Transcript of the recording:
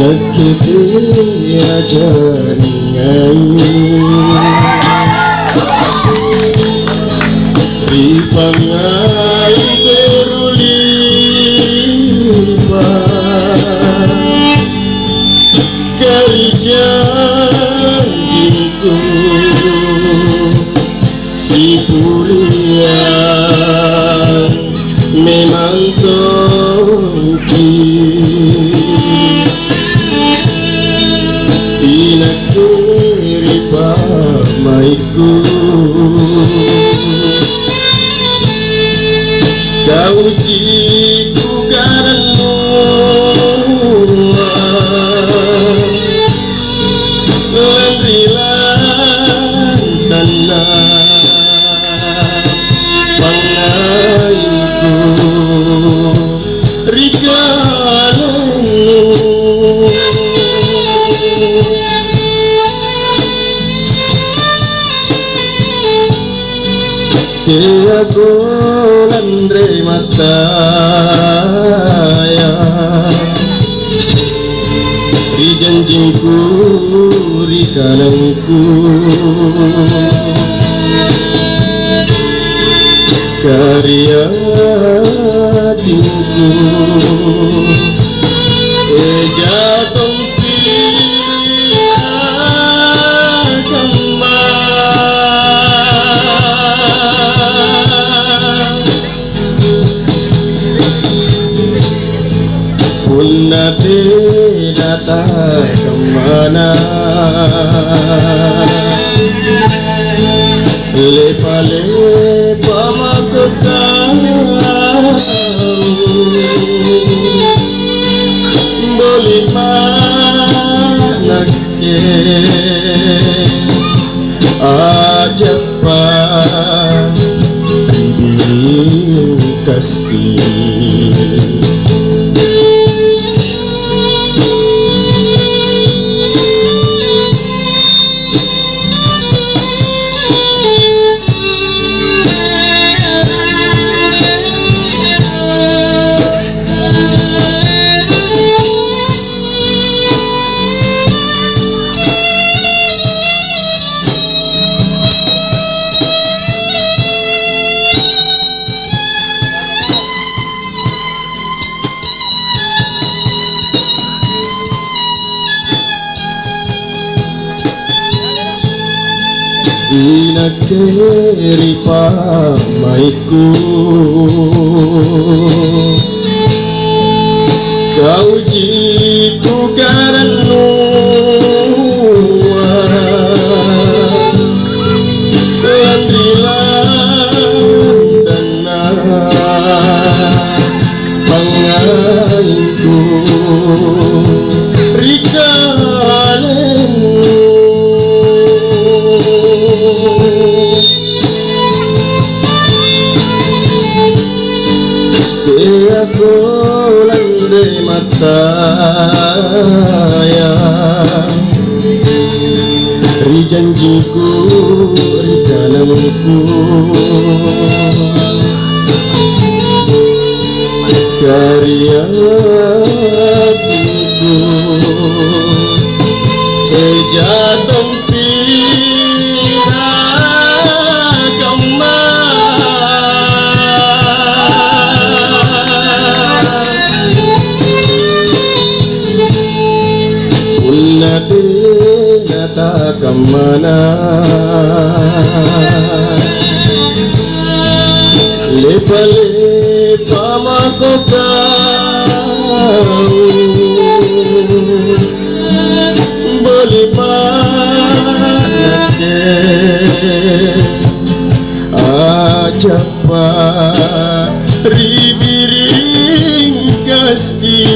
Nakiti aja ningai Ripangai berulipa Kali janjiku Si pulian memang tongki Inakiri pamaiku Kau jiku garanmu Landrilan tanah Pangaiku Rikalamu Tiago landre mataya Ri janjiku ri kanangku Karya tingku Jatuh Punate datang kemana Lepa-lepa makotau Boleh manake Ajapan Ribing kasih Inakiri pamaiku Kau jitu garanmu Landrilan tanah Pangainku Rikalemu Aku landai mataya Ri janjiku ri kanangku Karya tingku Jatuh Nata kemana Lepa-lepa makotau Boleh manake Ajapan Ribiring kasih